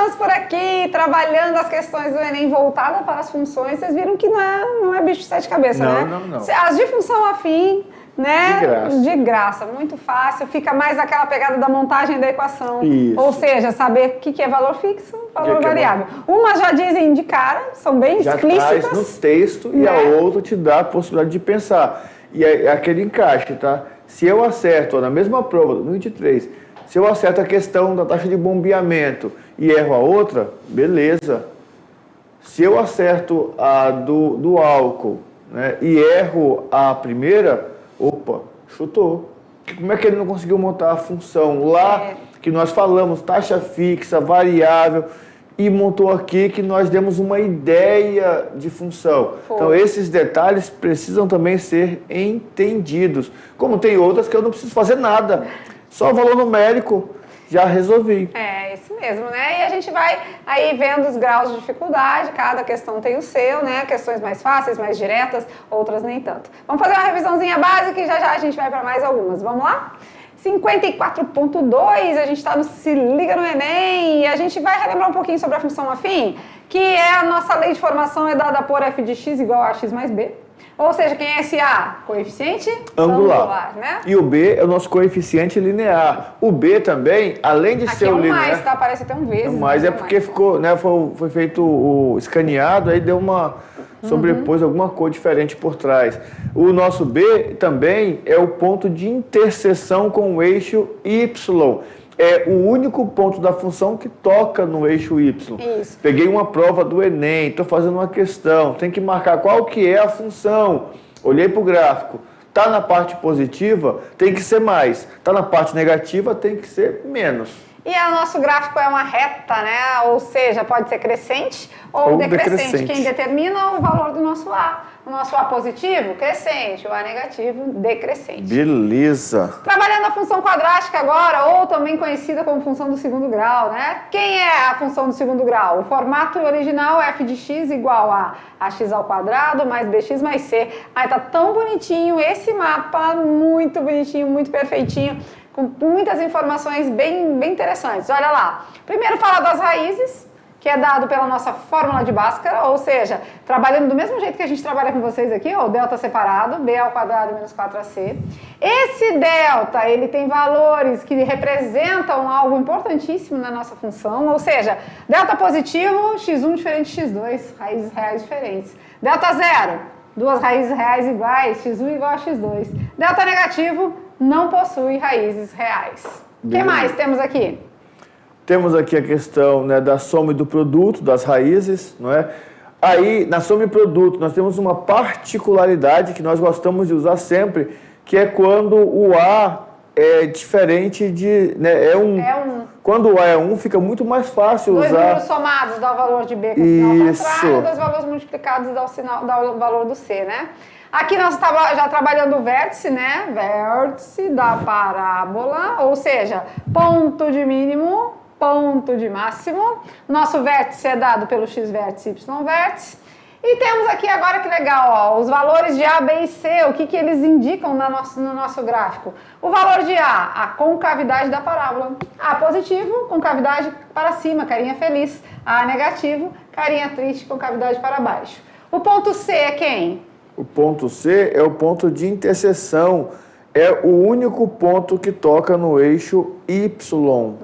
anos por aqui, trabalhando as questões do Enem voltada para as funções, vocês viram que não é bicho de sete cabeças, né? Não. As de função afim, né? De graça. De graça, muito fácil. Fica mais aquela pegada da montagem da equação. Isso. Ou seja, saber o que é valor fixo, valor que é variável. Umas já dizem de cara, são bem Já explícitas. traz no texto e a outra te dá a possibilidade de pensar. E é aquele encaixe, tá? Se eu acerto, ó, na mesma prova, no 23, se eu acerto a questão da taxa de bombeamento e erro a outra, beleza. Se eu acerto a do álcool, né, e erro a primeira, opa, chutou. Como é que ele não conseguiu montar a função lá que nós falamos, taxa fixa, variável, e montou aqui que nós demos uma ideia de função. Então, esses detalhes precisam também ser entendidos. Como tem outras que eu não preciso fazer nada. Só valor numérico, já resolvi. É, isso mesmo, né? E a gente vai aí vendo os graus de dificuldade, cada questão tem o seu, né? Questões mais fáceis, mais diretas, outras nem tanto. Vamos fazer uma revisãozinha básica e já a gente vai para mais algumas. Vamos lá? 54.2, a gente está no Se Liga no Enem e a gente vai relembrar um pouquinho sobre a função afim, que é a nossa lei de formação é dada por f de x igual a x mais b. Ou seja, quem é esse A? Coeficiente angular, né? E o B é o nosso coeficiente linear. O B também, além de aqui ser o linear... Aqui é um mais, tá? Parece até um vezes. Mas é porque ficou, né, foi feito o escaneado, aí deu uma... sobrepôs alguma cor diferente por trás. O nosso B também é o ponto de interseção com o eixo Y. É o único ponto da função que toca no eixo Y. Isso. Peguei uma prova do Enem, estou fazendo uma questão, tem que marcar qual que é a função. Olhei para o gráfico, está na parte positiva, tem que ser mais. Está na parte negativa, tem que ser menos. E o nosso gráfico é uma reta, né? Ou seja, pode ser crescente ou decrescente. Quem determina o valor do nosso A. O nosso A positivo, crescente. O A negativo, decrescente. Beleza. Trabalhando a função quadrática agora, ou também conhecida como função do segundo grau, né? Quem é a função do segundo grau? O formato original é f de x igual a ax ao quadrado mais bx mais c. Aí tá tão bonitinho esse mapa, muito bonitinho, muito perfeitinho, com muitas informações bem interessantes. Olha lá. Primeiro fala das raízes, que é dado pela nossa fórmula de Bhaskara, ou seja, trabalhando do mesmo jeito que a gente trabalha com vocês aqui, ó, o delta separado, b ao quadrado menos 4ac. Esse delta, ele tem valores que representam algo importantíssimo na nossa função, ou seja, delta positivo, x1 diferente de x2, raízes reais diferentes. Delta zero, duas raízes reais iguais, x1 igual a x2. Delta negativo, não possui raízes reais. O que mais temos aqui? Temos aqui a questão, né, da soma e do produto, das raízes, não é? Aí, na soma e produto, nós temos uma particularidade que nós gostamos de usar sempre, que é quando o A é diferente de... Né, quando o A é 1, fica muito mais fácil dois usar... Dois números somados dá o valor de B com o sinal contrário, dois valores multiplicados dá o valor do C, né? Aqui nós estamos já trabalhando o vértice, né? Vértice da parábola, ou seja, ponto de mínimo, ponto de máximo. Nosso vértice é dado pelo x vértice e y vértice. E temos aqui agora que legal, ó, os valores de A, B e C, o que eles indicam no nosso gráfico. O valor de a concavidade da parábola. A positivo, concavidade para cima, carinha feliz. A negativo, carinha triste, concavidade para baixo. O ponto C é quem? O ponto C é o ponto de interseção, é o único ponto que toca no eixo Y.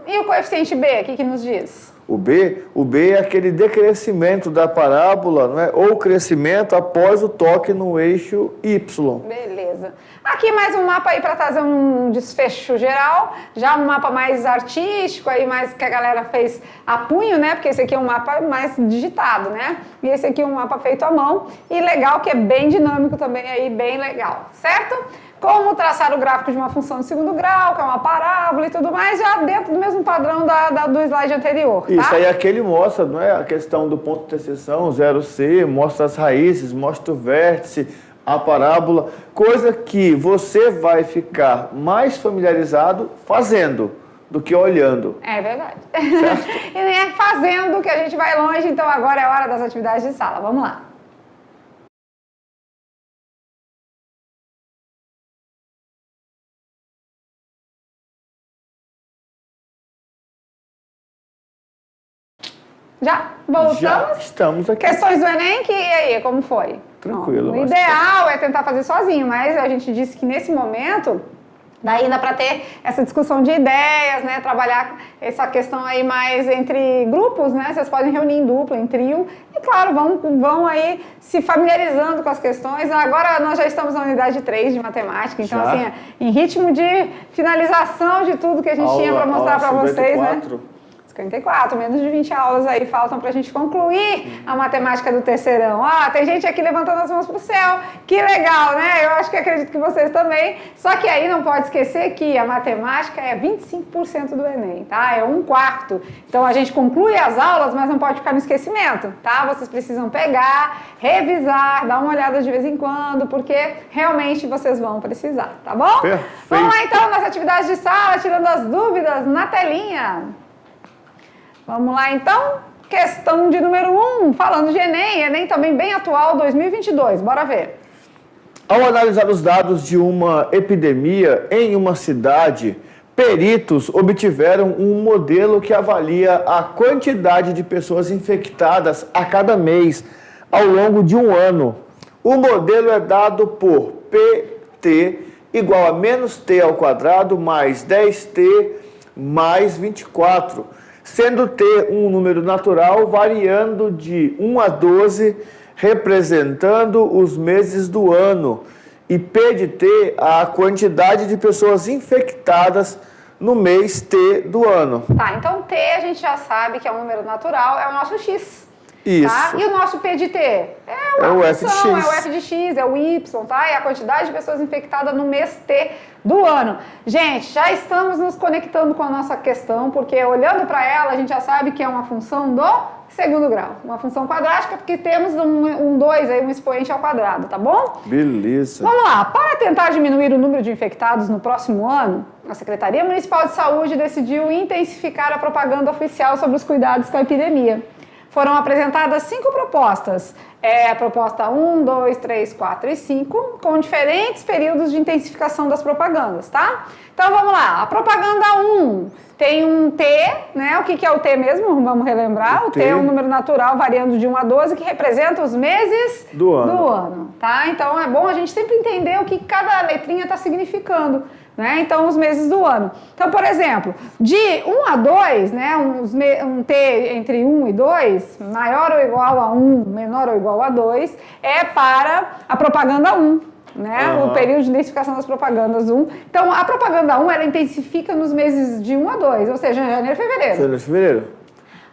E o coeficiente B, o que nos diz? O B é aquele decrescimento da parábola, não é? Ou crescimento após o toque no eixo Y. Beleza. Aqui mais um mapa aí para trazer um desfecho geral, já um mapa mais artístico, aí mais que a galera fez a punho, né? Porque esse aqui é um mapa mais digitado, né? E esse aqui é um mapa feito à mão e legal, que é bem dinâmico também aí, bem legal, certo? Como traçar o gráfico de uma função de segundo grau, que é uma parábola e tudo mais, já dentro do mesmo padrão do slide anterior, tá? Isso aí aquele mostra, não é? A questão do ponto de interseção, 0C, mostra as raízes, mostra o vértice, a parábola, coisa que você vai ficar mais familiarizado fazendo do que olhando. É verdade. Certo? E nem é fazendo que a gente vai longe, então agora é hora das atividades de sala. Vamos lá. Já voltamos? Já estamos aqui. Questões do Enem, e aí, como foi? Tranquilo. O ideal é tentar fazer sozinho, mas a gente disse que nesse momento daí dá para ter essa discussão de ideias, né? Trabalhar essa questão aí mais entre grupos, né? Vocês podem reunir em dupla, em trio, e claro, vão aí se familiarizando com as questões. Agora nós já estamos na unidade 3 de matemática, então já? assim, em ritmo de finalização de tudo que a gente tinha para mostrar para vocês, né? 54, menos de 20 aulas aí faltam pra gente concluir a matemática do terceirão. Tem gente aqui levantando as mãos pro céu, que legal, né? Eu acho que acredito que vocês também. Só que aí não pode esquecer que a matemática é 25% do Enem, tá? É 1/4. Então a gente conclui as aulas, mas não pode ficar no esquecimento, tá? Vocês precisam pegar, revisar, dar uma olhada de vez em quando, porque realmente vocês vão precisar, tá bom? Perfeito. Vamos lá então nas atividades de sala, tirando as dúvidas na telinha. Vamos lá, então. Questão de número 1, falando de Enem também bem atual, 2022. Bora ver. Ao analisar os dados de uma epidemia em uma cidade, peritos obtiveram um modelo que avalia a quantidade de pessoas infectadas a cada mês ao longo de um ano. O modelo é dado por PT igual a menos t ao quadrado mais 10t mais 24. Sendo T um número natural, variando de 1 a 12, representando os meses do ano, e P de T a quantidade de pessoas infectadas no mês T do ano. Tá, então T a gente já sabe que é um número natural, é o nosso X. Isso. Tá? E o nosso P de T? É o F de X. É o F de X, é o Y, tá? É a quantidade de pessoas infectadas no mês T do ano. Gente, já estamos nos conectando com a nossa questão, porque olhando para ela, a gente já sabe que é uma função do segundo grau. Uma função quadrática, porque temos um 2 aí, um expoente ao quadrado, tá bom? Beleza. Vamos lá. Para tentar diminuir o número de infectados no próximo ano, a Secretaria Municipal de Saúde decidiu intensificar a propaganda oficial sobre os cuidados com a epidemia. Foram apresentadas 5 propostas, a proposta 1, 2, 3, 4 e 5, com diferentes períodos de intensificação das propagandas, tá? Então vamos lá, a propaganda 1 tem um T, né? O que é o T mesmo? Vamos relembrar. O T é um número natural variando de 1 a 12, que representa os meses do ano, tá? Então é bom a gente sempre entender o que cada letrinha está significando. Né? Então, os meses do ano. Então, por exemplo, de 1 a 2, né, um T entre 1 e 2, maior ou igual a 1, menor ou igual a 2, é para a propaganda 1. Né? O período de intensificação das propagandas 1. Então, a propaganda 1, ela intensifica nos meses de 1 a 2, ou seja, em janeiro e fevereiro. Janeiro e fevereiro.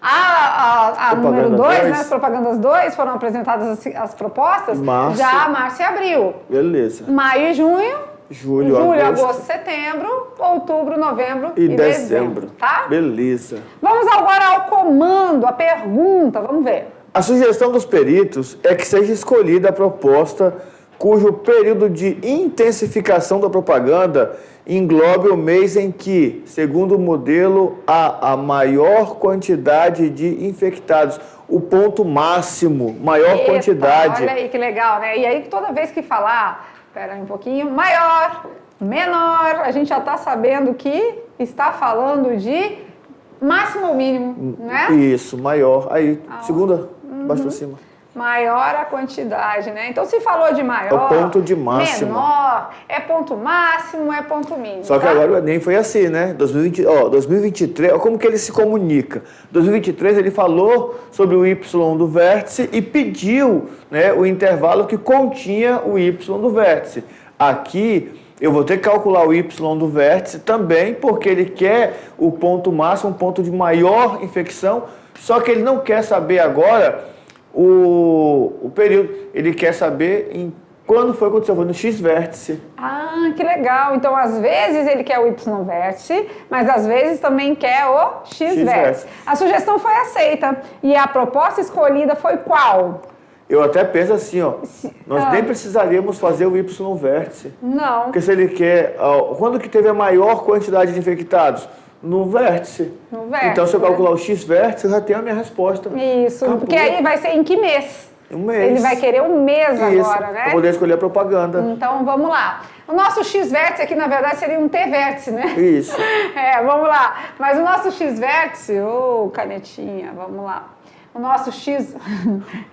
A número 2, né, as propagandas 2, foram apresentadas as propostas já março e abril. Beleza. Maio e junho. Julho, agosto, setembro, outubro, novembro e dezembro, tá? Beleza. Vamos agora ao comando, a pergunta, vamos ver. A sugestão dos peritos é que seja escolhida a proposta cujo período de intensificação da propaganda englobe o mês em que, segundo o modelo, há a maior quantidade de infectados. O ponto máximo, maior quantidade. Olha aí que legal, né? E aí toda vez que falar... Espera aí um pouquinho. Maior, menor, a gente já está sabendo que está falando de máximo ou mínimo, né? Isso, maior. Aí, segunda, baixo pra cima. Maior a quantidade, né? Então, se falou de maior... É o ponto de máximo. Menor, é ponto máximo, é ponto mínimo. Só que agora o Enem foi assim, né? 2023, como que ele se comunica? 2023 ele falou sobre o Y do vértice e pediu, né, o intervalo que continha o Y do vértice. Aqui eu vou ter que calcular o Y do vértice também, porque ele quer o ponto máximo, um ponto de maior infecção, só que ele não quer saber agora o período, ele quer saber em quando foi que aconteceu, foi no X-vértice. Ah, que legal. Então, às vezes ele quer o Y-vértice, mas às vezes também quer o X-vértice. A sugestão foi aceita. E a proposta escolhida foi qual? Eu até penso assim, ó, nós nem precisaríamos fazer o Y-vértice. Não. Porque se ele quer... quando que teve a maior quantidade de infectados? No vértice. No vértice. Então, se eu calcular o X-vértice, eu já tenho a minha resposta. Isso, acabou. Porque aí vai ser em que mês? Um mês. Ele vai querer um mês agora, né? Para poder escolher a propaganda. Então, vamos lá. O nosso X-vértice aqui, na verdade, seria um T-vértice, né? Isso. Vamos lá. Mas o nosso X-vértice, canetinha, vamos lá. o nosso X...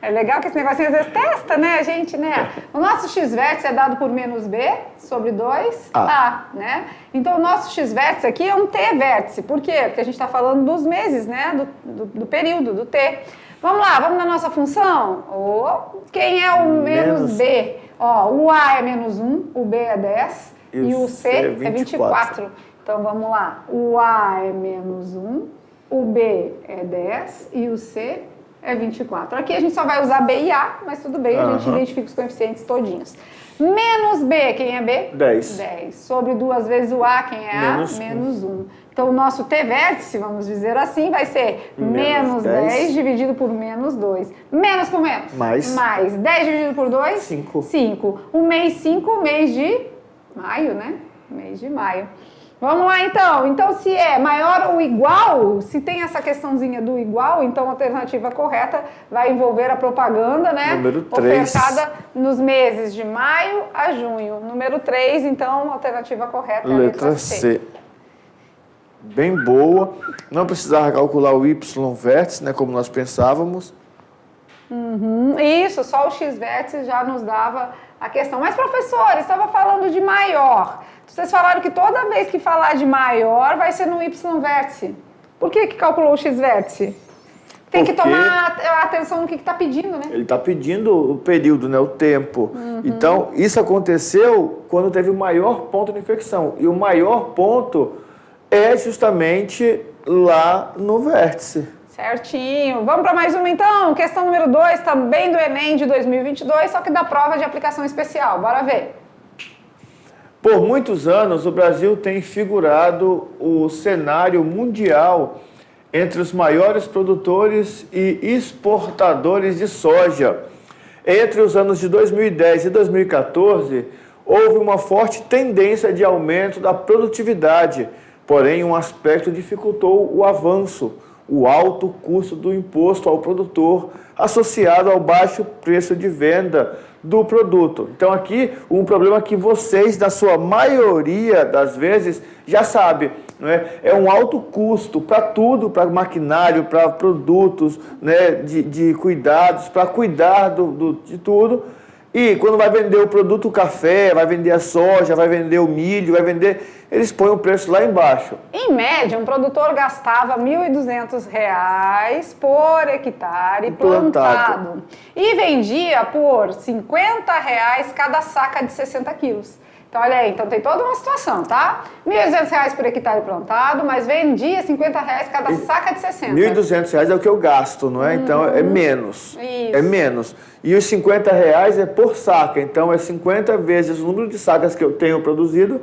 É legal que esse negocinho às vezes testa, né, a gente, né? O nosso X vértice é dado por menos B sobre 2A, né? Então, o nosso X vértice aqui é um T vértice. Por quê? Porque a gente está falando dos meses, né? Do período, do T. Vamos lá, vamos na nossa função? Quem é o menos B? Ó, o A é menos 1, o B é 10 e o C é 24. Então, vamos lá. O A é menos 1, o B é 10 e o C é 24. Aqui a gente só vai usar B e A, mas tudo bem, a gente identifica os coeficientes todinhos. Menos B, quem é B? 10. 10. Sobre 2 vezes o A, quem é A? Menos 1. Então, o nosso T vértice, vamos dizer assim, vai ser menos 10 dividido por menos 2. Menos por menos? Mais. 10 dividido por 2? 5. 5. O mês 5, mês de maio, né? Mês de maio. Vamos lá, então. Então, se é maior ou igual, se tem essa questãozinha do igual, então a alternativa correta vai envolver a propaganda, né? Número 3. Ofertada nos meses de maio a junho. Número 3, então, a alternativa correta é a letra C. Bem boa. Não precisava calcular o Y vértice, né? Como nós pensávamos. Isso, só o X vértice já nos dava a questão. Mas, professor, estava falando de maior. Vocês falaram que toda vez que falar de maior vai ser no Y vértice. Por que calculou o X vértice? Tem que tomar atenção no que está pedindo, né? Ele está pedindo o período, né? O tempo. Então, isso aconteceu quando teve o maior ponto de infecção. E o maior ponto é justamente lá no vértice. Certinho. Vamos para mais uma, então. Questão número 2, também do Enem de 2022, só que da prova de aplicação especial. Bora ver. Por muitos anos, o Brasil tem figurado o cenário mundial entre os maiores produtores e exportadores de soja. Entre os anos de 2010 e 2014, houve uma forte tendência de aumento da produtividade, porém um aspecto dificultou o avanço: o alto custo do imposto ao produtor associado ao baixo preço de venda do produto. Então aqui um problema que vocês, na sua maioria das vezes, já sabem, não é? É um alto custo para tudo, para maquinário, para produtos, né, de cuidados, para cuidar de tudo. E quando vai vender o produto, o café, vai vender a soja, vai vender o milho, vai vender, eles põem o preço lá embaixo. Em média, um produtor gastava R$ 1.200 por hectare plantado. E vendia por R$ 50 cada saca de 60 quilos. Então, olha aí, então tem toda uma situação, tá? R$ 1.200 por hectare plantado, mas vendia R$ 50 cada saca de 60. R$ 1.200 é o que eu gasto, não é? Então é menos. Isso. É menos. E os R$ 50 é por saca, então é 50 vezes o número de sacas que eu tenho produzido.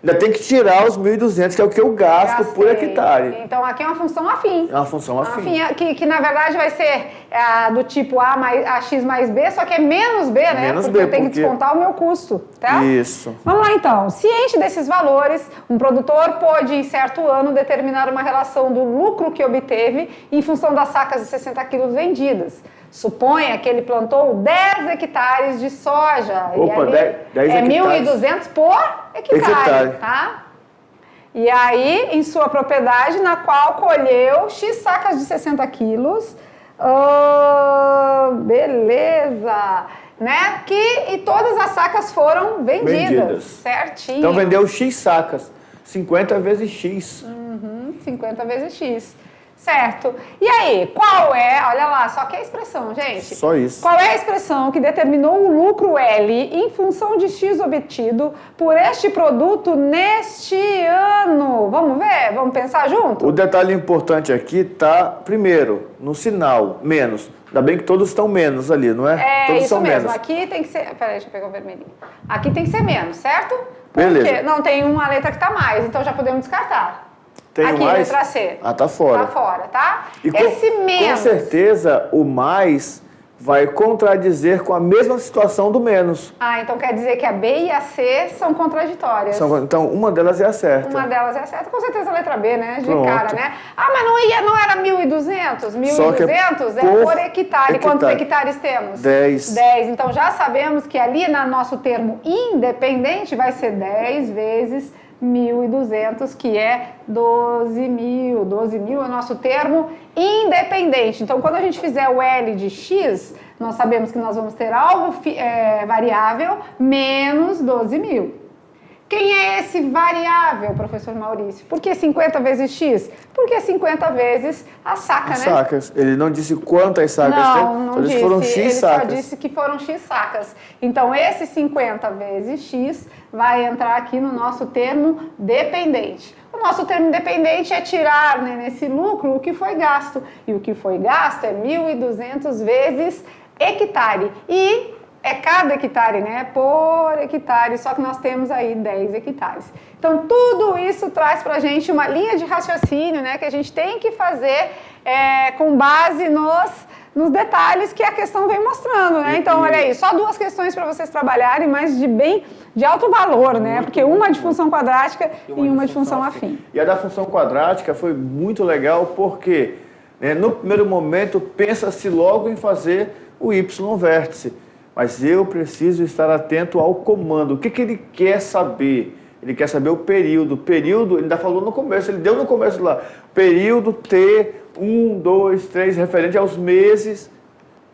Ainda tem que tirar os 1.200, que é o que eu gasto por hectare. Então, aqui é uma função afim. É uma função afim. Que na verdade vai ser do tipo A X mais B, só que é menos B, né? Menos porque B, eu tenho que descontar o meu custo, tá? Isso. Vamos lá, então. Ciente desses valores, um produtor pôde, em certo ano, determinar uma relação do lucro que obteve em função das sacas de 60 quilos vendidas. Suponha que ele plantou 10 hectares de soja. Opa, 10 hectares. 1.200 por hectare, tá? E aí, em sua propriedade, na qual colheu X sacas de 60 quilos. Beleza! Né? E todas as sacas foram vendidas. Certinho. Então, vendeu X sacas. 50 vezes X. 50 vezes X. Certo. E aí, qual é, olha lá, só que é a expressão, gente. Só isso. Qual é a expressão que determinou o lucro L em função de X obtido por este produto neste ano? Vamos ver? Vamos pensar junto? O detalhe importante aqui está, primeiro, no sinal, menos. Ainda bem que todos estão menos ali, não é? Todos isso são mesmo. Menos. Aqui tem que ser... Peraí, deixa eu pegar o vermelhinho. Aqui tem que ser menos, certo? Beleza. Porque não tem uma letra que está mais, então já podemos descartar. Tem aqui, mais? letra C. Ah, tá fora. Tá fora, tá? E Esse menos... Com certeza, o mais vai contradizer com a mesma situação do menos. Então quer dizer que a B e a C são contraditórias. Então, uma delas é a certa. Uma delas é a certa, com certeza a letra B, né? De Pronto. cara, né? Mas não era 1.200? 1.200 é por hectare. Quantos hectares temos? 10. 10. Então já sabemos que ali no nosso termo independente vai ser 10 vezes 1.200, que é 12.000. 12.000 é o nosso termo independente. Então, quando a gente fizer o L de x, nós sabemos que nós vamos ter algo variável menos 12.000. Quem é esse variável, professor Maurício? Por que 50 vezes x? Porque 50 vezes a saca, As né? sacas. Ele não disse quantas sacas tem, Não disse. foram x Ele sacas. só disse que foram x sacas. Então, esse 50 vezes x vai entrar aqui no nosso termo dependente. O nosso termo dependente é tirar, né, nesse lucro o que foi gasto. E o que foi gasto é 1.200 vezes hectare. E é cada hectare, né? Por hectare, só que nós temos aí 10 hectares. Então, tudo isso traz para a gente uma linha de raciocínio, né? Que a gente tem que fazer com base nos detalhes que a questão vem mostrando, né? Então, olha aí, só 2 questões para vocês trabalharem, mas de alto valor, né? Porque uma de função quadrática e uma de função afim. E a da função quadrática foi muito legal porque, né, no primeiro momento, pensa-se logo em fazer o y vértice. Mas eu preciso estar atento ao comando. O que ele quer saber? Ele quer saber o período. O período, ele ainda falou no começo, ele deu no começo lá. Período T, 1, 2, 3, referente aos meses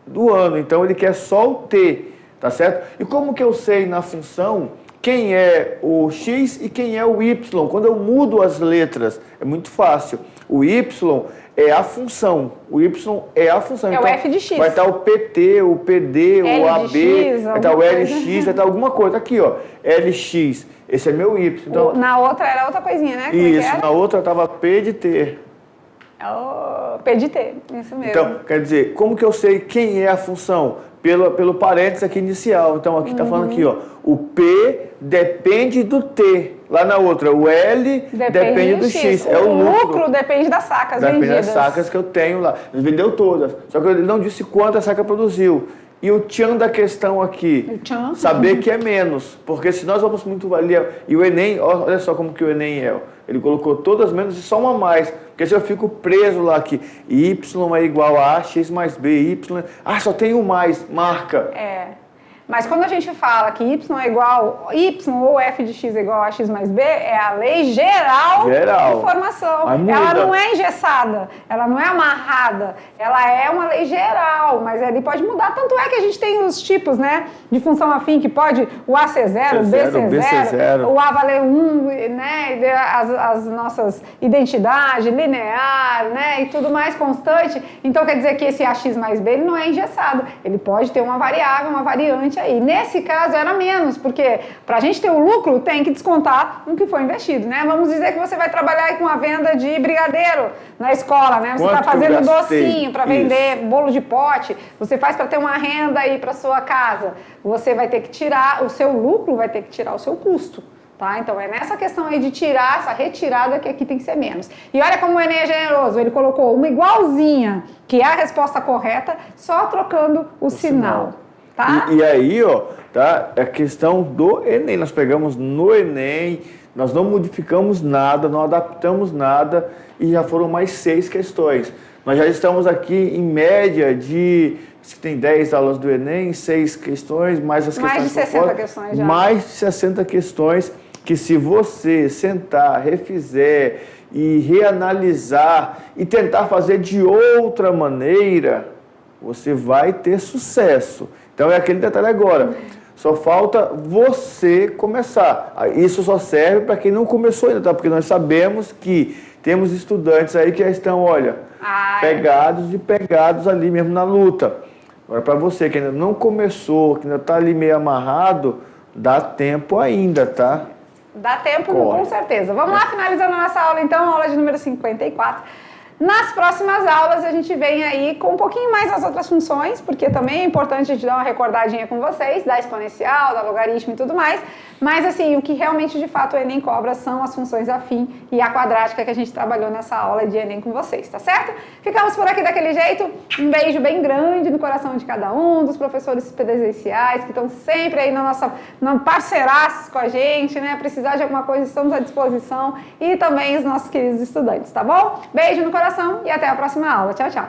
do ano. Então, ele quer só o T, tá certo? E como que eu sei na função quem é o x e quem é o y? Quando eu mudo as letras, é muito fácil. O y é a função. O y é a função. É então, o f de x. Vai estar o PT, o PD, L o AB, X, vai estar o LX, coisa. vai estar alguma coisa. Aqui, ó, LX. Esse é meu y. Então, Na outra era outra coisinha, né? Como é que isso, era? na outra estava P de T. P de T, isso mesmo. Então, quer dizer, como que eu sei quem é a função? Pelo parênteses aqui inicial. Então, aqui está falando aqui, ó, o P depende do T. Lá na outra, o L depende do X. É o lucro. Depende das sacas Depende vendidas. das sacas que eu tenho lá. Ele vendeu todas. Só que ele não disse quantas sacas produziu. E o tchan da questão aqui, O tchan. saber que é menos. Porque se nós vamos muito ali, e o Enem, olha só como que o Enem é. Ele colocou todas menos e só uma mais. Porque se eu fico preso lá aqui, y é igual a x mais b, y... Ah, só tem um mais, marca. Mas quando a gente fala que y é igual, y ou f de x é igual a x mais b, é a lei geral de formação. Ela não é engessada, ela não é amarrada, ela é uma lei geral, mas ele pode mudar. Tanto é que a gente tem os tipos, né, de função afim, que pode o a ser 0, o b ser 0, o a valer 1, né, as nossas identidades, linear, né, e tudo mais constante. Então quer dizer que esse ax mais b ele não é engessado, ele pode ter uma variável, uma variante aí. Nesse caso era menos, porque para a gente ter o lucro tem que descontar no que foi investido, né? Vamos dizer que você vai trabalhar aí com a venda de brigadeiro na escola, né? Você está fazendo docinho para vender bolo de pote, você faz para ter uma renda aí para sua casa. Você vai ter que tirar o seu lucro, vai ter que tirar o seu custo. Tá? Então é nessa questão aí de tirar essa retirada que aqui tem que ser menos. E olha como o Enem é generoso, ele colocou uma igualzinha, que é a resposta correta, só trocando o sinal. Tá? E aí, ó, tá? É a questão do Enem. Nós pegamos no Enem, nós não modificamos nada, não adaptamos nada e já foram mais 6 questões. Nós já estamos aqui em média de... Se tem 10 aulas do Enem, 6 questões, mais as questões... Mais de 60 questões já. Mais de 60 questões que se você sentar, refizer e reanalisar e tentar fazer de outra maneira, você vai ter sucesso. Então é aquele detalhe agora. Só falta você começar. Isso só serve para quem não começou ainda, tá? Porque nós sabemos que temos estudantes aí que já estão, olha, pegados ali mesmo na luta. Agora, para você que ainda não começou, que ainda está ali meio amarrado, dá tempo ainda, tá? Dá tempo, com certeza. Vamos lá, finalizando a nossa aula, então, aula de número 54. Nas próximas aulas a gente vem aí com um pouquinho mais as outras funções, porque também é importante a gente dar uma recordadinha com vocês, da exponencial, da logaritmo e tudo mais, mas assim, o que realmente de fato o Enem cobra são as funções afim e a quadrática que a gente trabalhou nessa aula de Enem com vocês, tá certo? Ficamos por aqui daquele jeito, um beijo bem grande no coração de cada um, dos professores presenciais que estão sempre aí na parceiraços com a gente, né? Precisar de alguma coisa, estamos à disposição, e também os nossos queridos estudantes, tá bom? Beijo no coração e até a próxima aula. Tchau, tchau!